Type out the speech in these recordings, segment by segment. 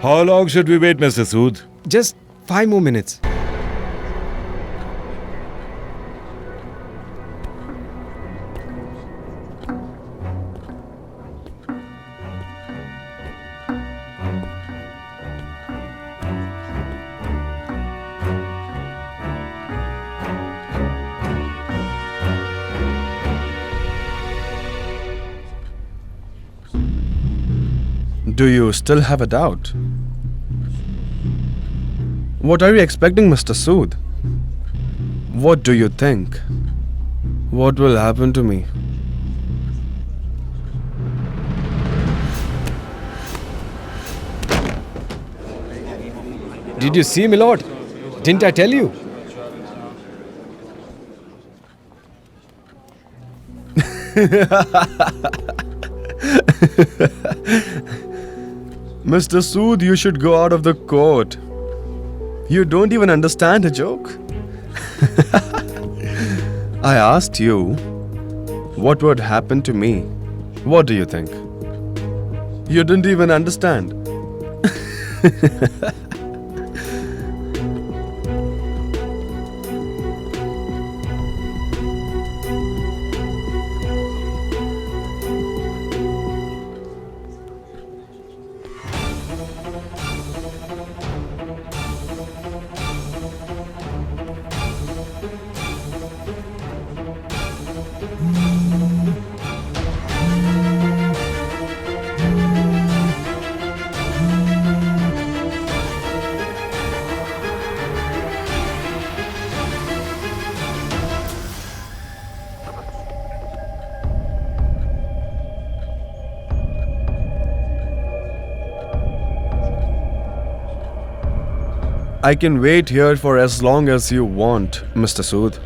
How long should we wait, Mr. Sood? Just 5 more minutes. Do you still have a doubt? What are you expecting, Mr. Sood? What do you think? What will happen to me? Did you see, Milord? Didn't I tell you? Mr. Sood, you should go out of the court. You don't even understand a joke. I asked you, what would happen to me? What do you think? You didn't even understand. I can wait here for as long as you want, Mr. Sood.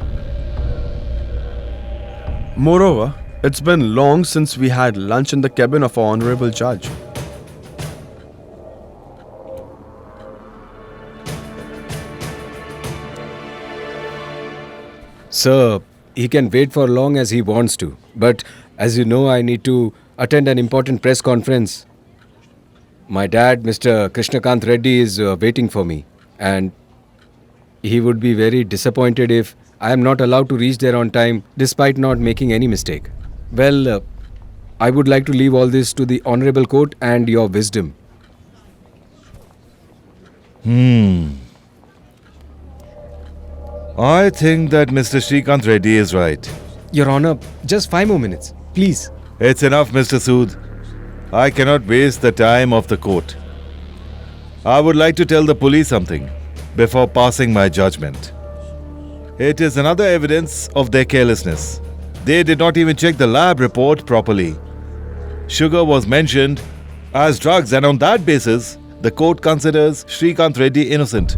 Moreover, it's been long since we had lunch in the cabin of our honorable judge. Sir, he can wait for long as he wants to. But as you know, I need to attend an important press conference. My dad, Mr. Krishnakant Reddy, is waiting for me. And he would be very disappointed if I am not allowed to reach there on time despite not making any mistake. Well, I would like to leave all this to the Honorable Court and your wisdom. I think that Mr. Shrikant Reddy is right. Your Honor, just 5 more minutes, please. It's enough, Mr. Sood. I cannot waste the time of the court. I would like to tell the police something before passing my judgment. It is another evidence of their carelessness. They did not even check the lab report properly. Sugar was mentioned as drugs, and on that basis, the court considers Shrikant Reddy innocent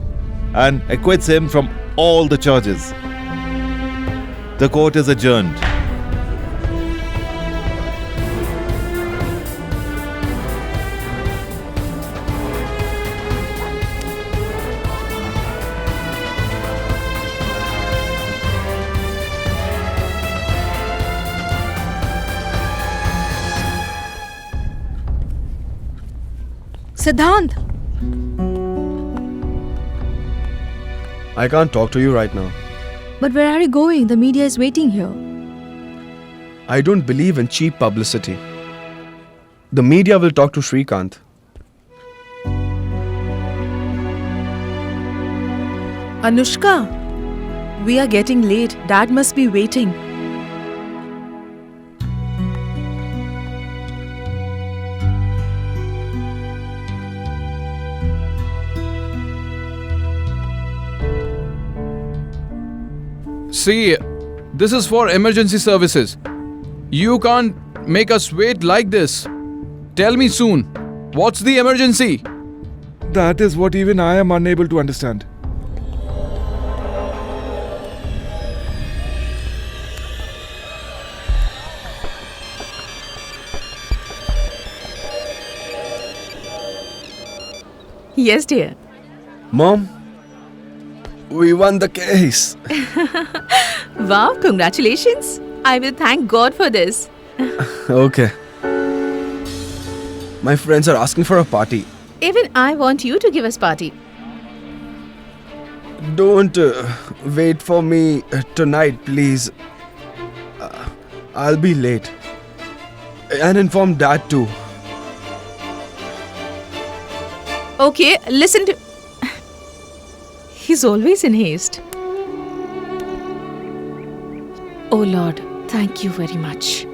and acquits him from all the charges. The court is adjourned. Siddhant! I can't talk to you right now. But where are you going? The media is waiting here. I don't believe in cheap publicity. The media will talk to Shrikant. Anushka, we are getting late. Dad must be waiting. See, this is for emergency services. You can't make us wait like this. Tell me soon, what's the emergency? That is what even I am unable to understand. Yes, dear. Mom, we won the case. Wow, congratulations. I will thank God for this. Okay. My friends are asking for a party. Even I want you to give us party. Don't wait for me tonight, please. I'll be late. And inform Dad too. Okay, listen to... He's always in haste. Oh Lord, thank you very much.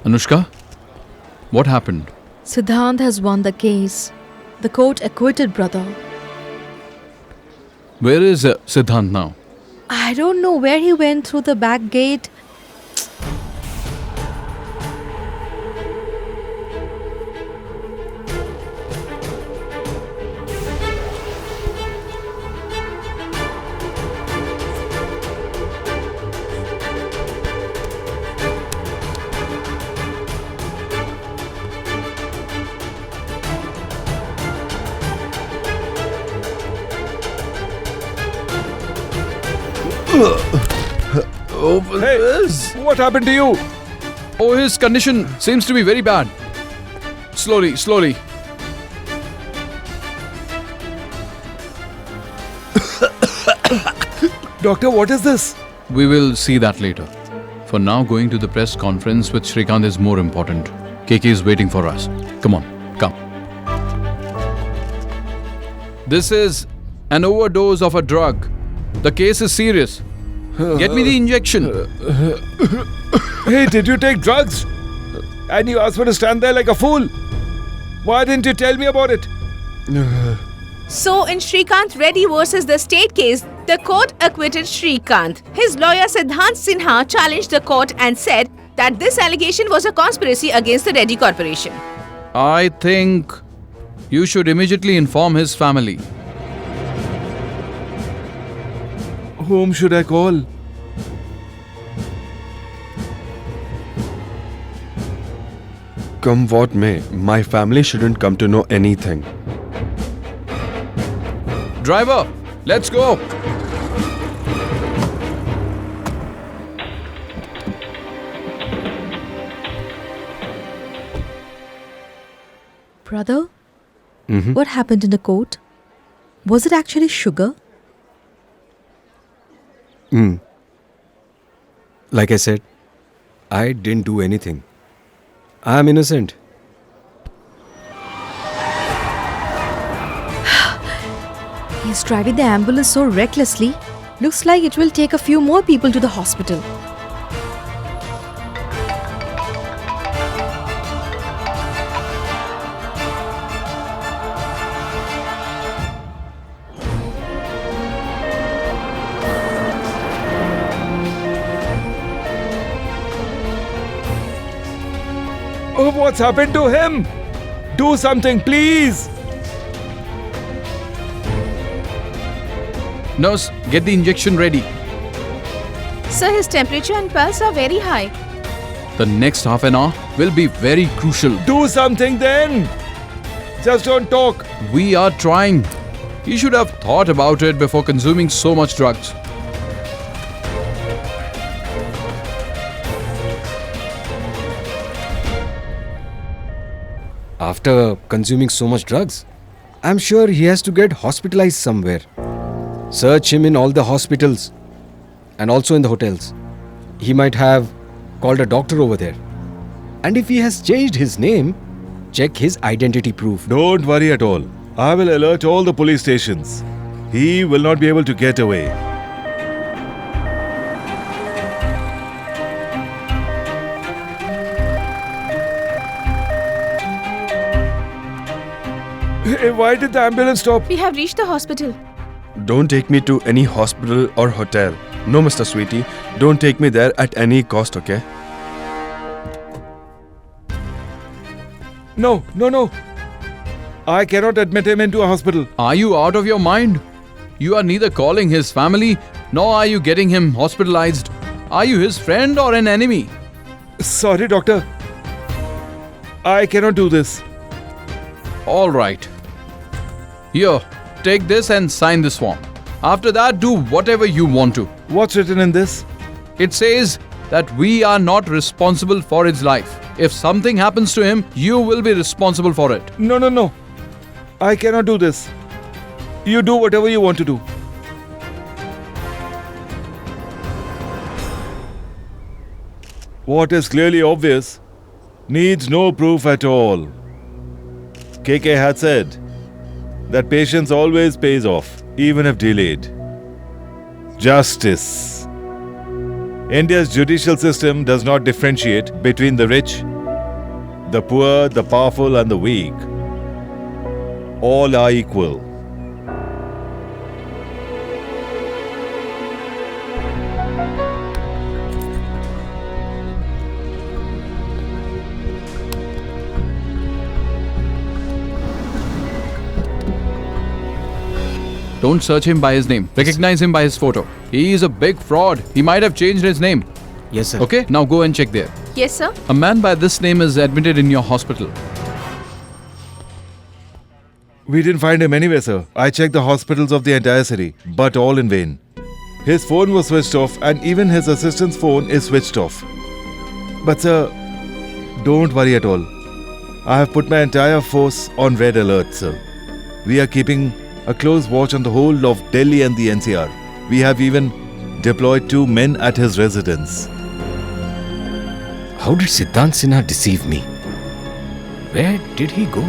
Anushka, what happened? Siddhant has won the case. The court acquitted brother. Where is Siddhant now? I don't know where he went through the back gate. Open this. What happened to you? Oh, his condition seems to be very bad. Slowly, slowly. Doctor, what is this? We will see that later. For now, going to the press conference with Shrikant is more important. KK is waiting for us. Come on, come. This is an overdose of a drug. The case is serious. Get me the injection. Hey, did you take drugs? And you asked me to stand there like a fool. Why didn't you tell me about it? So, in Shrikant Reddy versus the state case, the court acquitted Shrikant. His lawyer Siddhant Sinha challenged the court and said that this allegation was a conspiracy against the Reddy Corporation. I think you should immediately inform his family. Whom should I call? Come what may, my family shouldn't come to know anything. Driver, let's go. Brother, what happened in the court? Was it actually sugar? Like I said, I didn't do anything. I'm innocent. He's driving the ambulance so recklessly. Looks like it will take a few more people to the hospital. Oh, what's happened to him? Do something, please. Nurse, get the injection ready. Sir, his temperature and pulse are very high. The next half an hour will be very crucial. Do something then. Just don't talk. We are trying. You should have thought about it before consuming so much drugs. After consuming so much drugs, I'm sure he has to get hospitalized somewhere. Search him in all the hospitals and also in the hotels. He might have called a doctor over there. And if he has changed his name, check his identity proof. Don't worry at all. I will alert all the police stations. He will not be able to get away. Hey, why did the ambulance stop? We have reached the hospital. Don't take me to any hospital or hotel. No, Mr. Sweetie. Don't take me there at any cost, okay? No, no, no. I cannot admit him into a hospital. Are you out of your mind? You are neither calling his family nor are you getting him hospitalized. Are you his friend or an enemy? Sorry, doctor. I cannot do this. All right. Here, take this and sign this form. After that, do whatever you want to. What's written in this? It says that we are not responsible for his life. If something happens to him, you will be responsible for it. No, no, no. I cannot do this. You do whatever you want to do. What is clearly obvious needs no proof at all. KK had said that patience always pays off, even if delayed. Justice. India's judicial system does not differentiate between the rich, the poor, the powerful, and the weak. All are equal. Don't search him by his name. Recognize him by his photo. He is a big fraud. He might have changed his name. Yes, sir. Okay, now go and check there. Yes, sir. A man by this name is admitted in your hospital. We didn't find him anywhere, sir. I checked the hospitals of the entire city, but all in vain. His phone was switched off, and even his assistant's phone is switched off. But, sir, don't worry at all. I have put my entire force on red alert, sir. We are keeping a close watch on the whole of Delhi and the NCR. We have even deployed 2 men at his residence. How did Siddhant Sinha deceive me? Where did he go?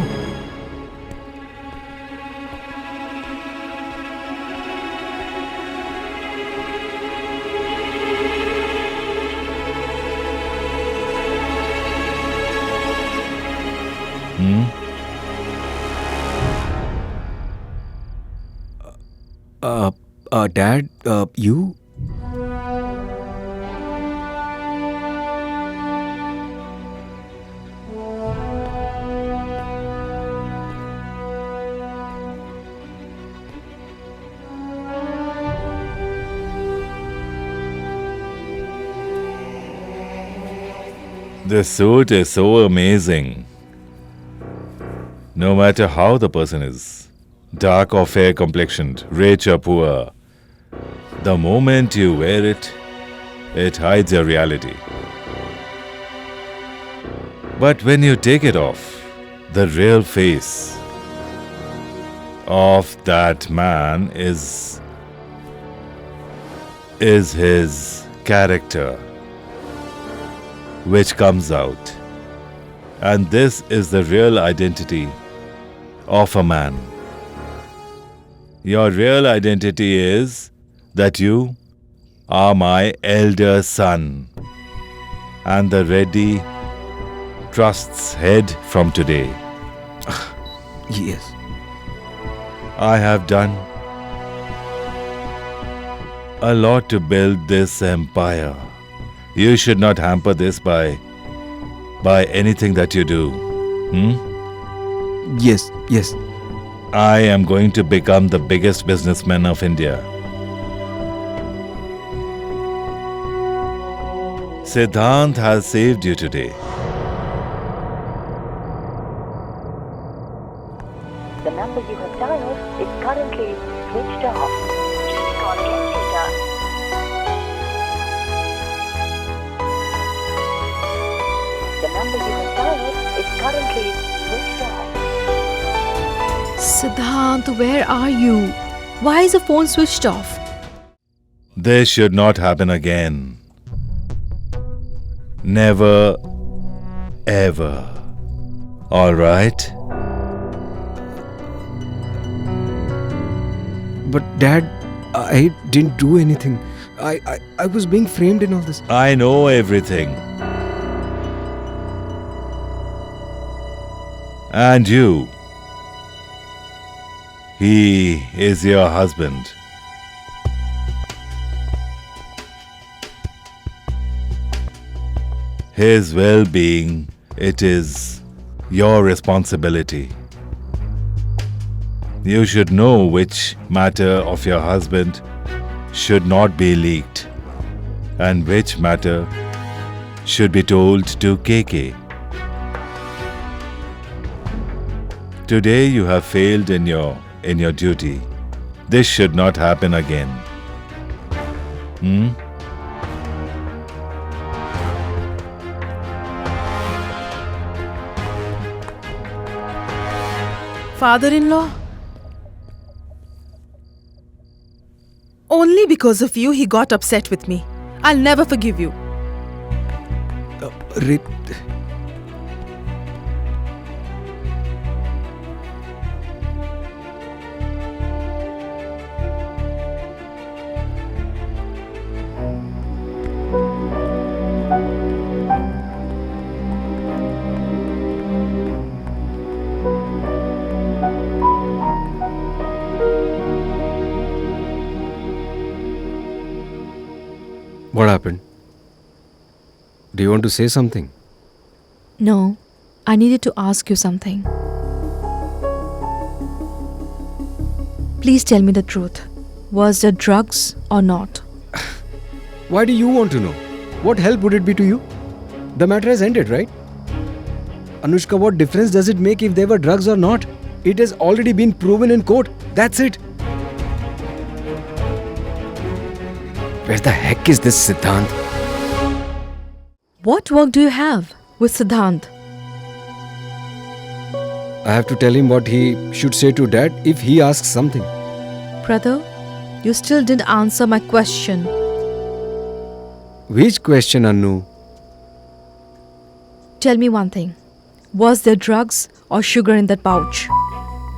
Dad, you? This suit is so amazing. No matter how the person is, dark or fair complexioned, rich or poor, the moment you wear it, it hides your reality. But when you take it off, the real face of that man is his character, which comes out. And this is the real identity of a man. Your real identity is that you are my elder son and the Reddy Trust's head from today. Yes. I have done a lot to build this empire. You should not hamper this by anything that you do. Yes, yes. I am going to become the biggest businessman of India. Siddhant has saved you today. The number you have dialed is currently switched off. Please call again later. The number you have dialed is currently switched off. Siddhant, where are you? Why is the phone switched off? This should not happen again. Never, ever. All right? But Dad, I didn't do anything. I was being framed in all this. I know everything. And you. He is your husband. His well-being, it is your responsibility. You should know which matter of your husband should not be leaked and which matter should be told to KK. Today you have failed in your duty. This should not happen again. Father-in-law? Only because of you he got upset with me. I'll never forgive you. What happened? Do you want to say something? No, I needed to ask you something. Please tell me the truth. Was there drugs or not? Why do you want to know? What help would it be to you? The matter has ended, right? Anushka, what difference does it make if there were drugs or not? It has already been proven in court. That's it. Where the heck is this Siddhant? What work do you have with Siddhant? I have to tell him what he should say to Dad if he asks something. Brother, you still didn't answer my question. Which question, Anu? Tell me one thing. Was there drugs or sugar in that pouch?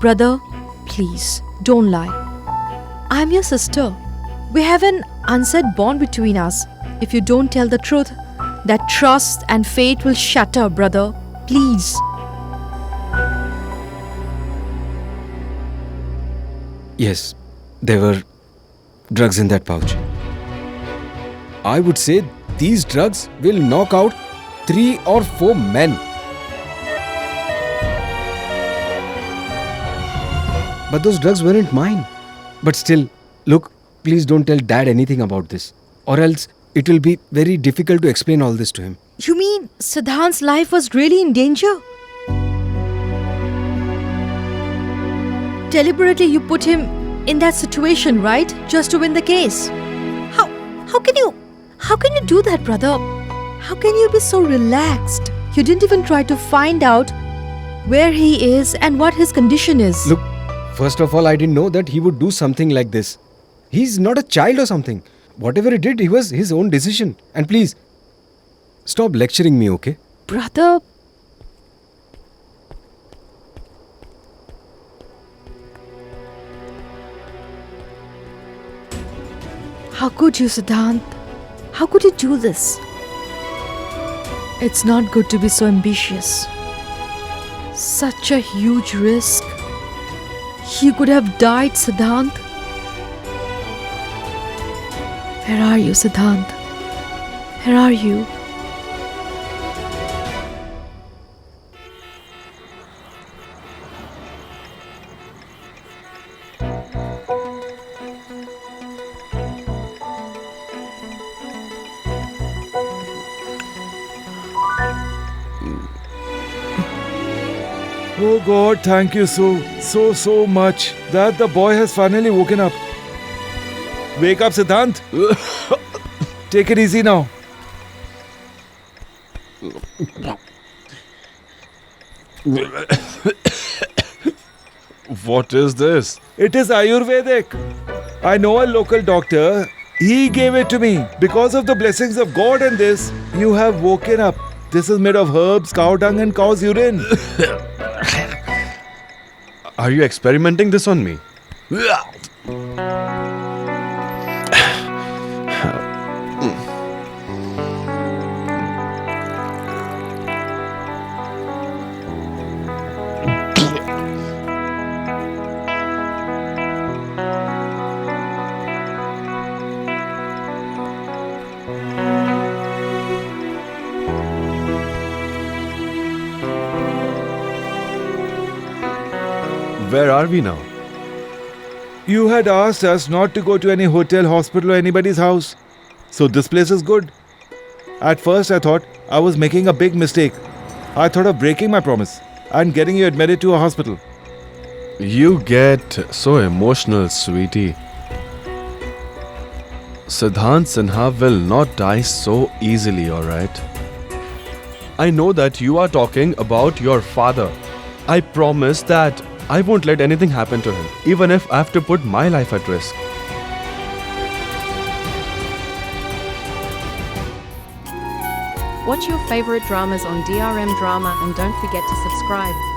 Brother, please, don't lie. I'm your sister. We have an unsaid bond between us. If you don't tell the truth, that trust and fate will shatter, brother. Please. Yes, there were drugs in that pouch. I would say these drugs will knock out 3 or 4 men. But those drugs weren't mine. But still, look, please don't tell Dad anything about this. Or else it will be very difficult to explain all this to him. You mean Siddhant's life was really in danger? Deliberately you put him in that situation, right? Just to win the case. How can you do that, brother? How can you be so relaxed? You didn't even try to find out where he is and what his condition is. Look, first of all, I didn't know that he would do something like this. He's not a child or something. Whatever he did, it was his own decision. And please, stop lecturing me, okay? Brother, how could you, Siddhant? How could you do this? It's not good to be so ambitious. Such a huge risk. He could have died, Siddhant. Where are you, Siddhant? Where are you? Oh God, thank you so much that the boy has finally woken up. Wake up, Siddhant. Take it easy now. What is this? It is Ayurvedic. I know a local doctor. He gave it to me. Because of the blessings of God and this, you have woken up. This is made of herbs, cow dung and cow's urine. Are you experimenting this on me? where are we now? You had asked us not to go to any hotel, hospital, or anybody's house. So this place is good. At first, I thought I was making a big mistake. I thought of breaking my promise and getting you admitted to a hospital. You get so emotional, sweetie. Siddhant Sinha will not die so easily, alright? I know that you are talking about your father. I promise that I won't let anything happen to him, even if I have to put my life at risk. Watch your favorite dramas on DRM Drama and don't forget to subscribe.